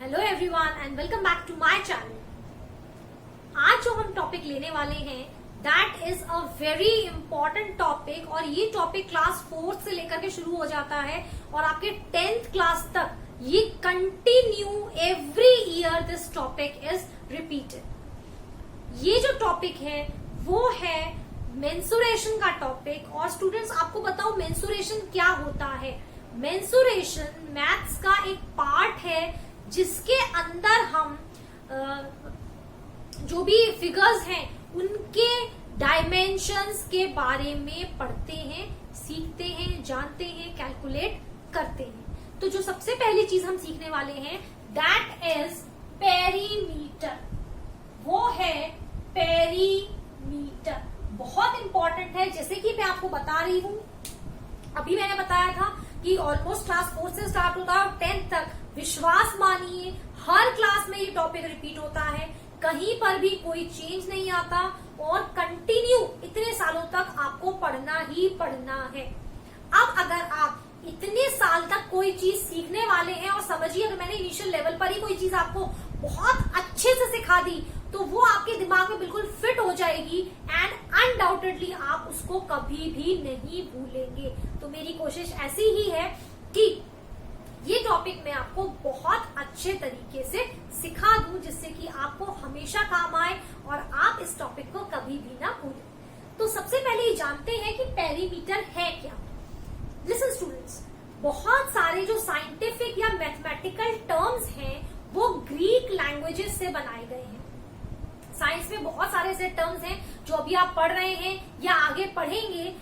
Hello everyone and welcome back to my channel. आज जो हम टॉपिक लेने वाले हैं that is a very important topic और ये टॉपिक क्लास 4 से लेकर के शुरू हो जाता है और आपके 10th क्लास तक ये continue every year this topic is repeated. ये जो टॉपिक है वो है मेंसुरेशन का टॉपिक। और स्टूडेंट्स आपको बताओ मेंसुरेशन क्या होता है। मेंसुरेशन मैथ्स का एक पार्ट है जिसके अंदर हम जो भी फिगर्स हैं उनके डायमेंशंस के बारे में पढ़ते हैं, सीखते हैं, जानते हैं, कैलकुलेट करते हैं। तो जो सबसे पहली चीज हम सीखने वाले हैं दैट इज पेरीमीटर। वो है पेरीमीटर, बहुत इंपॉर्टेंट है। जैसे कि मैं आपको बता रही हूं, अभी मैंने बताया था कि ऑलमोस्ट क्लास 4 से स्टार्ट होता है और 10th तक। विश्वास मानिए हर क्लास में ये टॉपिक रिपीट होता है, कहीं पर भी कोई चेंज नहीं आता और कंटिन्यू इतने सालों तक आपको पढ़ना ही पढ़ना है। अब अगर आप इतने साल तक कोई चीज सीखने वाले हैं और समझिए अगर मैंने इनिशियल लेवल पर ही कोई चीज आपको बहुत अच्छे से सिखा दी तो वो आपके दिमाग में बिल्कुल फिट हो जाएगी एंड अनडाउटेडली आप उसको कभी भी नहीं भूलेंगे। तो मेरी कोशिश ऐसी ही है कि ये टॉपिक मैं आपको बहुत अच्छे तरीके से सिखा दूं जिससे कि आपको हमेशा काम आए और आप इस टॉपिक को कभी भी ना भूलें। तो सबसे पहले ये जानते हैं कि पेरीमीटर है क्या। लिसन स्टूडेंट्स, बहुत सारे जो साइंटिफिक या मैथमेटिकल टर्म्स हैं वो ग्रीक लैंग्वेजेस से बनाए गए हैं। साइंस में बहुत सारे ऐसे टर्म्स हैं जो अभी आप पढ़ रहे हैं या आगे पढ़ेंगे।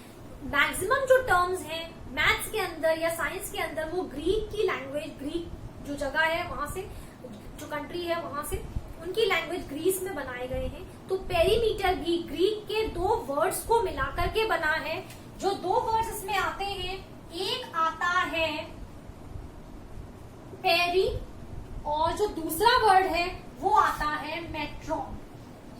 मैक्सिमम जो टर्म्स हैं मैथ्स के अंदर या साइंस के अंदर वो ग्रीक की लैंग्वेज, ग्रीक जो जगह है वहां से, जो कंट्री है वहां से, उनकी लैंग्वेज ग्रीस में बनाए गए हैं। तो पेरीमीटर भी ग्रीक के दो वर्ड्स को मिलाकर के बना है। जो दो वर्ड्स इसमें आते हैं, एक आता है पेरी और जो दूसरा वर्ड है वो आता है मेट्रॉन।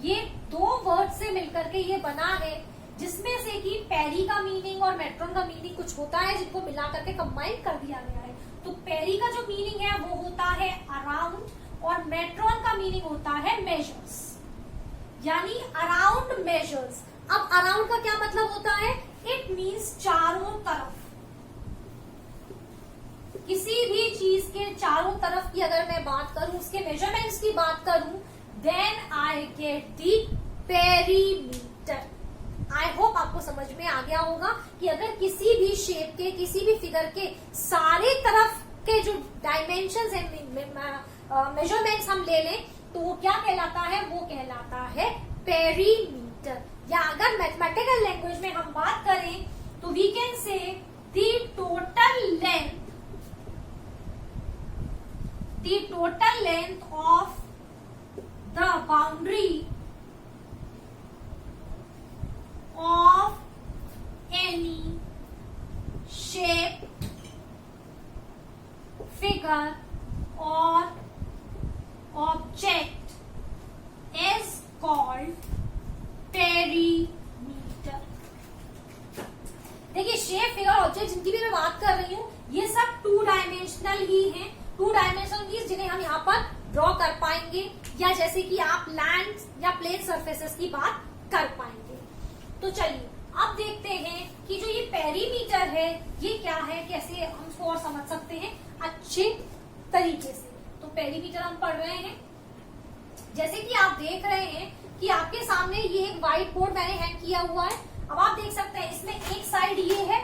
ये दो वर्ड से मिलकर के ये बना है जिसमें से कि पेरी का मीनिंग और मेट्रॉन का मीनिंग कुछ होता है जिनको मिला करके कंबाइन कर दिया गया है। तो पेरी का जो मीनिंग है वो होता है अराउंड और मेट्रॉन का मीनिंग होता है मेजर्स, यानी अराउंड मेजर्स। अब अराउंड का क्या मतलब होता है? इट मीन्स चारों तरफ। किसी भी चीज के चारों तरफ की अगर मैं बात करूं, उसके मेजरमेंट्स की बात करूं, then I get the perimeter. I hope आपको समझ में आ गया होगा कि अगर किसी भी शेप के, किसी भी फिगर के सारे तरफ के जो डायमेंशंस है, मेजरमेंट्स हम ले लें तो वो क्या कहलाता है? वो कहलाता है पेरीमीटर। या अगर मैथमेटिकल लैंग्वेज में हम बात करें तो we can say the total length of the boundary of any shape, figure or object is called perimeter। देखिए शेप, फिगर, ऑब्जेक्ट जिनकी भी मैं बात कर रही हूँ ये सब 2 डायमेंशनल ही हैं। 2 डायमेंशनल मीन्स जिन्हें हम यहाँ पर ड्रॉ कर पाएंगे या जैसे कि आप लैंड या प्लेन सरफेसेस की बात कर पाएंगे। तो चलिए अब देखते हैं कि जो ये पेरीमीटर है ये क्या है, कैसे हम इसको और समझ सकते हैं अच्छे तरीके से। तो पेरीमीटर हम पढ़ रहे हैं, जैसे कि आप देख रहे हैं कि आपके सामने ये एक व्हाइट बोर्ड मैंने हैंग किया हुआ है। अब आप देख सकते हैं इसमें एक साइड ये है,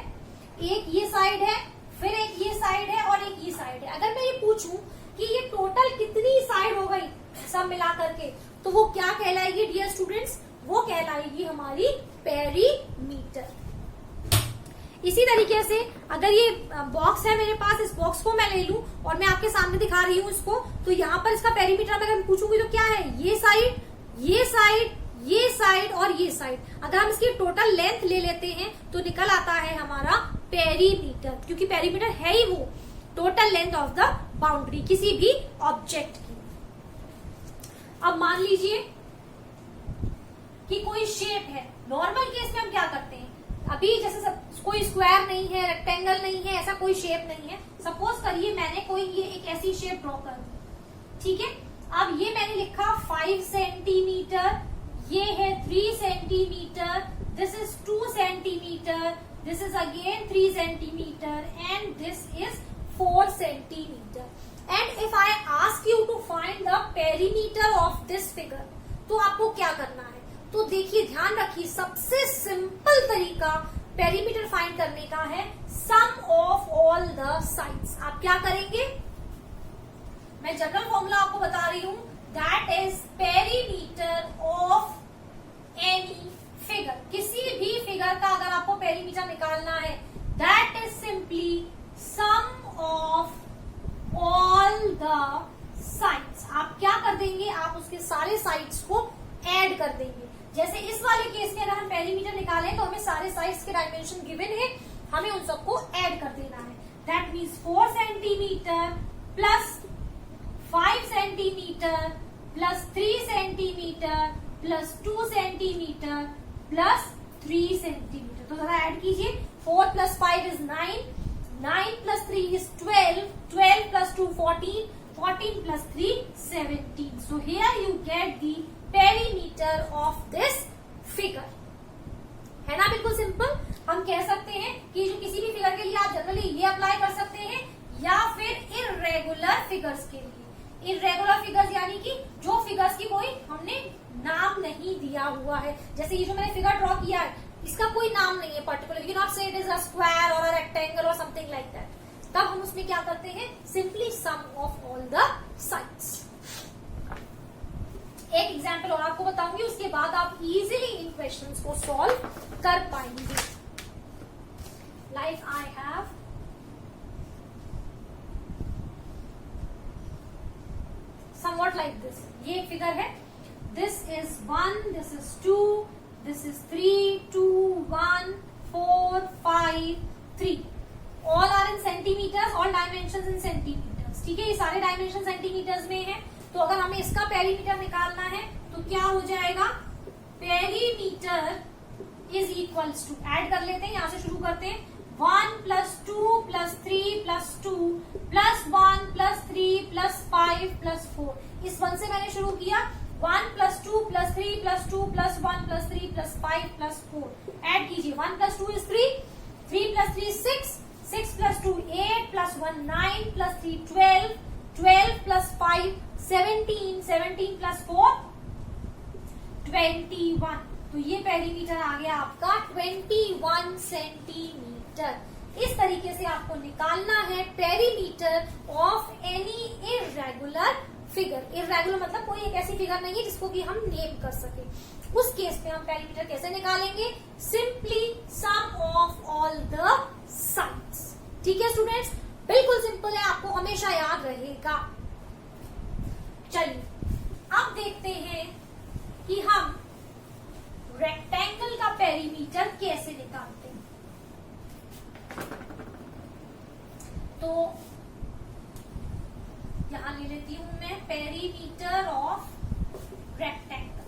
एक ये साइड है, फिर एक ये साइड है और एक ये साइड है। अगर मैं ये पूछूं कि ये टोटल कितनी साइड हो गई सब मिला करके तो वो क्या कहलाएगी डियर स्टूडेंट्स? वो कहलाएगी हमारी पेरीमीटर। इसी तरीके से अगर ये बॉक्स है मेरे पास, इस बॉक्स को मैं ले लूं और मैं आपके सामने दिखा रही हूं इसको, तो यहाँ पर इसका पेरीमीटर अगर मैं पूछूंगी तो क्या है? ये साइड, ये साइड, ये साइड और ये साइड। अगर हम इसकी टोटल लेंथ ले लेते हैं तो निकल आता है हमारा पेरीमीटर, क्योंकि पेरीमीटर है ही वो total length of the boundary किसी भी ऑब्जेक्ट की। अब मान लीजिए कि कोई शेप है। नॉर्मल केस में हम क्या करते हैं, अभी जैसे कोई स्क्वायर नहीं है, रेक्टेंगल नहीं है, ऐसा कोई शेप नहीं है। सपोज करिए मैंने कोई ये एक ऐसी शेप ड्रॉ कर दी, ठीक है। अब ये मैंने लिखा 5 सेंटीमीटर, ये है 3 centimetre, this is 2 centimetre, this is again 3 centimeter and this is 4 centimeter. And if I ask you to find the perimeter of this figure, तो आपको क्या करना है? तो देखिए, ध्यान रखिए, सबसे सिंपल तरीका पेरीमीटर फाइंड करने का है सम ऑफ ऑल द साइड्स। आप क्या करेंगे? मैं जनरल फॉर्मूला आपको बता रही हूं, that is perimeter of any figure. किसी भी फिगर का अगर आपको पेरीमीटर निकालना है, that is simply some of all the sides. आप क्या कर देंगे? आप उसके सारे साइड्स को ऐड कर देंगे। जैसे इस वाले केस में अगर हम पेरीमीटर निकालें तो हमें सारे साइड्स के डायमेंशन गिवन है, हमें उन सबको ऐड कर देना है। That means 4 centimetre plus 5 centimetre plus 3 centimetre plus 2 centimetre plus 3 centimetre. तो जरा ऐड कीजिए, 4 plus 5 is 9, 9 plus 3 is 12, 12 plus 2 14, 14 plus 3 17। So here you get the perimeter of this figure. है ना, बिल्कुल सिंपल। हम कह सकते हैं कि जो किसी भी फिगर के लिए आप जनरली ये अप्लाई कर सकते हैं, या फिर इर्रेगुलर फिगर्स के लिए। इर्रेगुलर फिगर्स यानी कि जो फिगर्स की कोई हमने नाम नहीं दिया हुआ है। जैसे ये जो मैंने फिगर ड्रॉ किया है, इसका कोई नाम नहीं है पर्टिकुलर, यू नॉट से इट इज अ स्क्वायर और अ रेक्टेंगल और समथिंग लाइक दैट। तब हम उसमें क्या करते हैं? Simply some of all the sides. एक एग्जाम्पल और आपको बताऊंगी, उसके बाद आप इजीली इन क्वेश्चंस को सॉल्व कर पाएंगे। Like I have somewhat like this। ये एक फिगर है, this is 1, this is 2, this is 3, 2, 1, 4, 5, 3। All are in centimeters, all dimensions in centimeters। ठीक है, ये सारे डायमेंशन सेंटीमीटर्स में है। तो अगर हमें इसका पेरीमीटर निकालना है तो क्या हो जाएगा? Perimeter is equals to, add कर लेते हैं, यहां से शुरू करते हैं, 1 plus 2 plus 3 plus 2 plus 1 plus 3 plus 5 plus 4। इस 1 से मैंने शुरू किया, 1 plus 2 plus 3 plus 2 plus 1 plus 3 plus 5 plus 4। Add कीजिए, 1 plus 2 is 3, 3 plus 3 6, 6 plus 2 8 plus 1 9 plus 3 12, 12 plus 5 17, 17 plus 4 21। तो ये पेरीमीटर आ गया आपका 21 सेंटीमीटर। इस तरीके से आपको निकालना है perimeter of any irregular figure. Irregular मतलब कोई एक ऐसी फिगर नहीं है जिसको कि हम नेम कर सके। उस केस में हम पेरीमीटर कैसे निकालेंगे? Simply some of all the sides. ठीक है स्टूडेंट्स, बिल्कुल सिंपल है, आपको हमेशा याद रहेगा। चलिए अब देखते हैं कि हम रेक्टेंगल का पेरीमीटर कैसे निकालते हैं। तो यहां ले लेती हूं मैं पेरीमीटर ऑफ रेक्टेंगल।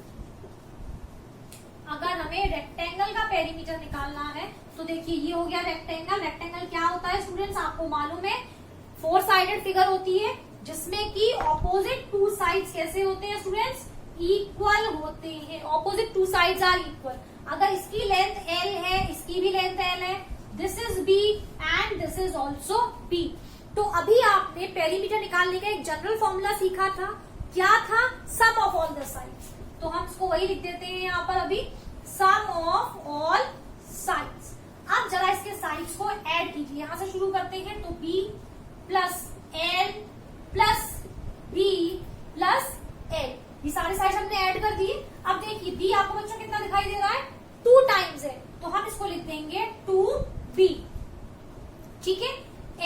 अगर हमें रेक्टेंगल का पेरीमीटर निकालना है तो देखिए, ये हो गया रेक्टेंगल। रेक्टेंगल क्या होता है स्टूडेंट्स? आपको मालूम है, 4 साइडेड फिगर होती है जिसमें कि ऑपोजिट 2 साइड्स कैसे होते हैं स्टूडेंट्स? इक्वल होते हैं। Opposite 2 sides are equal. अगर इसकी लेंथ L है, इसकी भी लेंथ L है, this is B and this is also B। तो अभी आपने पेरीमीटर निकालने का एक जनरल फॉर्मूला सीखा था, क्या था? सम ऑफ ऑल द साइड्स। तो हम इसको वही लिख देते हैं यहाँ पर अभी, सम ऑफ ऑल साइड्स। अब जरा इसके साइड्स को ऐड कीजिए, यहां से शुरू करते हैं। तो B plus L plus B plus L, ये सारे साइड हमने ऐड कर दिए। अब देखिए B आपको बच्चों कितना दिखाई दे रहा है? 2 टाइम्स है, तो हम इसको लिख देंगे 2B। ठीक है,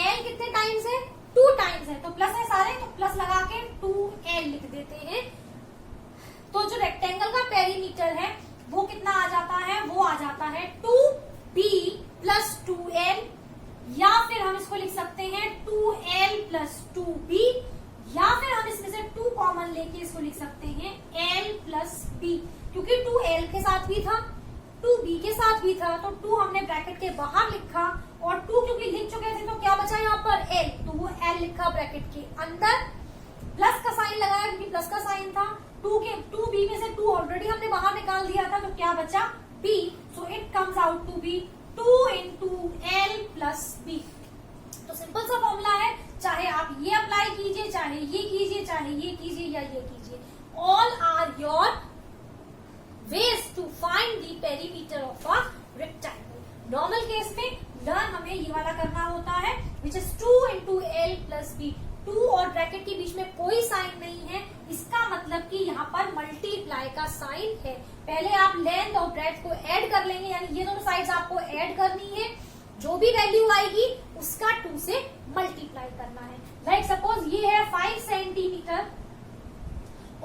L कितने टाइम्स है? 2 टाइम्स है, तो प्लस है सारे, तो प्लस लगा के 2L लिख देते हैं। तो जो रेक्टेंगल का पेरीमीटर है वो कितना आ जाता है? वो आ जाता है 2B प्लस 2L, या फिर हम इसको लिख सकते हैं 2L प्लस 2B, या फिर हम इसमें से 2 कॉमन लेके इसको लिख सकते हैं L प्लस B, क्योंकि 2L के साथ भी था, 2B के साथ भी था, तो 2 हमने ब्रैकेट के बाहर लिखा, और 2 क्योंकि लिख चुके थे तो क्या बचा यहाँ पर? L, तो वो L लिखा ब्रैकेट के अंदर। प्लस का साइन प्लस का साइन था, 2b में से 2 ऑलरेडी हमने बाहर निकाल दिया था, तो क्या बचा b, so it comes out to B 2 into l plus b। तो सिंपल सा फॉर्मूला है, चाहे आप ये अप्लाई कीजिए, चाहे ये कीजिए, चाहे ये कीजिए या ये कीजिए, all are your ways to find the perimeter of a rectangle. Normal case में लर्न हमें ये वाला करना होता है, which is 2 into l plus b। 2 और ब्रैकेट के बीच में कोई साइन नहीं है, इसका मतलब कि यहाँ पर मल्टीप्लाई का साइन है। पहले आप लेंथ और ब्रेड्थ को ऐड कर लेंगे, यानी ये दोनों साइड्स आपको ऐड करनी है, जो भी वैल्यू आएगी उसका 2 से मल्टीप्लाई करना है। लाइक सपोज ये है 5 सेंटीमीटर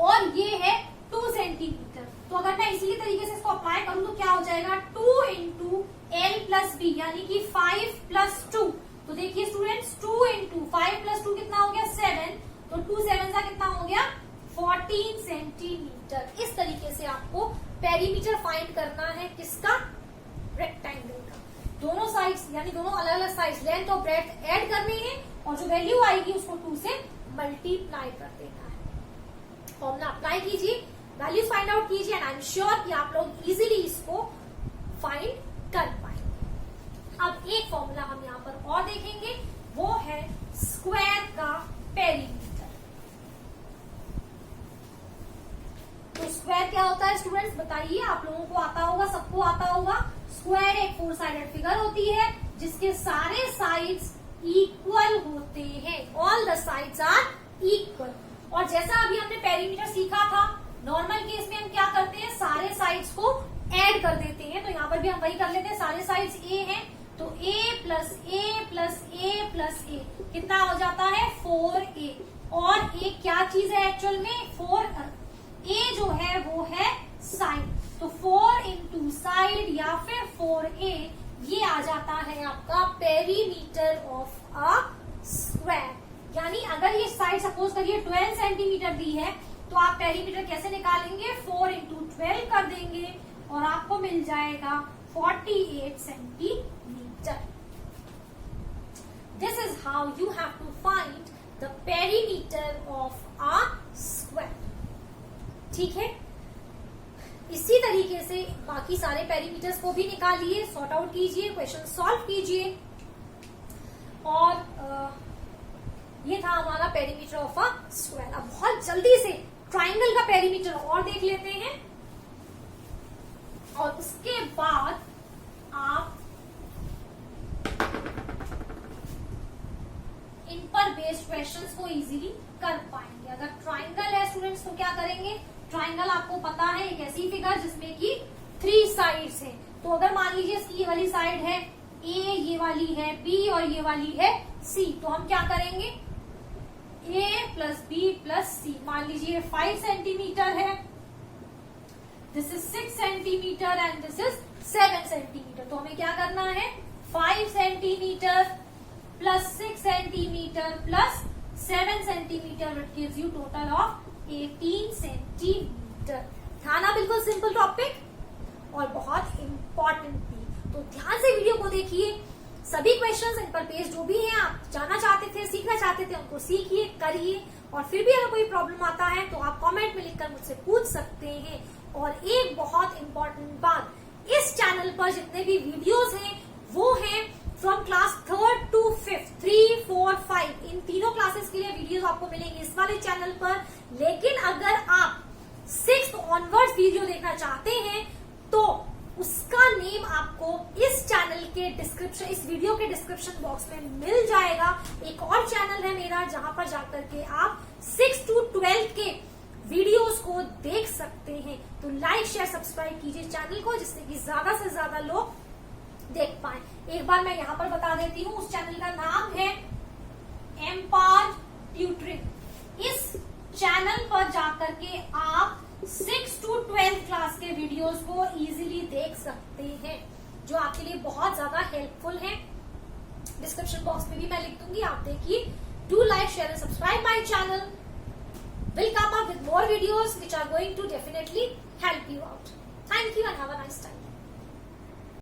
और ये है 2 सेंटीमीटर, तो अगर मैं इसी तरीके से इसको अप्लाई करूं तो क्या हो जाएगा, 2 into l plus b, यानी कि 5 plus 2। तो देखिए स्टूडेंट्स, 2 into 5 plus 2 कितना हो गया 7, तो 2 7 का कितना हो गया 14 सेंटीमीटर। इस तरीके से आपको पेरीमीटर फाइंड करना है, किसका, रेक्टेंगल का। दोनों साइड्स यानी दोनों अलग अलग साइड्स लेंथ और ब्रेड्थ ऐड करनी है और जो वैल्यू आएगी उसको 2 से मल्टीप्लाई कर देना है। फॉर्मूला अप्लाई कीजिए, वैल्यूज फाइंड आउट कीजिए, एंड आई एम श्योर कि आप लोग इजीली इसको फाइंड कर पाएंगे। अब एक फॉर्मूला हम यहाँ पर और देखेंगे, वो है स्क्वायर का पेरीमीटर। तो स्क्वायर क्या होता है स्टूडेंट्स, बताइए, आप लोगों को आता होगा, सबको आता होगा। स्क्वायर एक 4 साइडेड फिगर होती है जिसके सारे साइड्स इक्वल होते हैं, all the sides are equal. और जैसा अभी हमने पेरीमीटर सीखा था, नॉर्मल केस में हम क्या करते हैं, सारे साइड्स को ऐड कर देते हैं, तो यहाँ पर भी हम वही कर लेते हैं। सारे साइड्स a हैं, तो a plus a plus a plus a कितना हो जाता है 4a। और a क्या चीज है एक्चुअल में, 4a जो है वो है साइड, तो 4 into साइड या फिर 4a, ये आ जाता है आपका पेरीमीटर ऑफ अ स्क्वायर। यानी अगर ये साइड सपोज करिए 12 सेंटीमीटर दी है, तो आप पेरीमीटर कैसे निकालेंगे, 4 into 12 कर देंगे और आपको मिल जाएगा 48 centimetre. This is how you have to find the perimeter of a square. ठीक है, इसी तरीके से बाकी सारे पेरीमीटर्स को भी निकालिए, सॉर्ट आउट कीजिए, क्वेश्चन सॉल्व कीजिए। और ये था हमारा पेरीमीटर ऑफ अ स्क्वायर। अब बहुत जल्दी से ट्राइंगल का पेरीमीटर और देख लेते हैं, और उसके बाद आप इन पर बेस्ड क्वेश्चंस को इजीली कर पाएंगे। अगर ट्राइंगल है स्टूडेंट्स तो क्या करेंगे, ट्राइंगल आपको पता है एक ऐसी फिगर जिसमें कि 3 साइड्स हैं। तो अगर मान लीजिए इसकी ये वाली साइड है A, ये वाली है B और ये वाली है C, तो हम क्या करेंगे, A plus B plus C। मान लीजिए 5 सेंटीमीटर है, this is 6 centimetre and this is 7 centimetre. तो हमें क्या करना है, 5 centimetre plus 6 centimetre plus 7 centimetre, which gives you total of 18 centimetre. था ना बिल्कुल सिंपल टॉपिक और बहुत इंपॉर्टेंट भी। तो ध्यान से वीडियो को देखिए, सभी क्वेश्चंस इन पर बेस्ड जो भी हैं, आप जानना चाहते थे, सीखना चाहते थे, उनको सीखिए, करिए। और फिर भी अगर कोई प्रॉब्लम आता है तो आप कमेंट में लिखकर मुझसे पूछ सकते हैं। और एक बहुत इंपॉर्टेंट बात, इस चैनल पर जितने भी वीडियोस हैं वो हैं from class 3rd to 5th, 3, 4, 5 इन तीनों क्लासेस के लिए वीडियोस आपको मिलेंगे इस वाले चैनल पर। लेकिन अगर आप 6th ऑनवर्ड्स वीडियो देखना चाहते हैं तो उसका नेम आपको इस चैनल के डिस्क्रिप्शन, इस वीडियो के डिस्क्रिप्शन बॉक्स में मिल जाएगा। एक और चैनल है मेरा जहां पर जाकर के आप 6 to 12 के वीडियोस को देख सकते हैं। तो लाइक शेयर सब्सक्राइब कीजिए चैनल को, जिससे कि ज्यादा से ज्यादा लोग देख पाए। एक बार मैं यहाँ पर बता देती हूँ, उस चैनल का नाम है एम्पावर ट्यूटरिंग। इस चैनल पर जाकर के आप 6 to 12 क्लास के वीडियोस को इजीली देख सकते हैं, जो आपके लिए बहुत ज्यादा हेल्पफुल है। डिस्क्रिप्शन बॉक्स में भी मैं लिख दूंगी, आप देखिए। Do like share and subscribe my channel. Will come up with more videos which are going to definitely help you out. Thank you and have a nice time.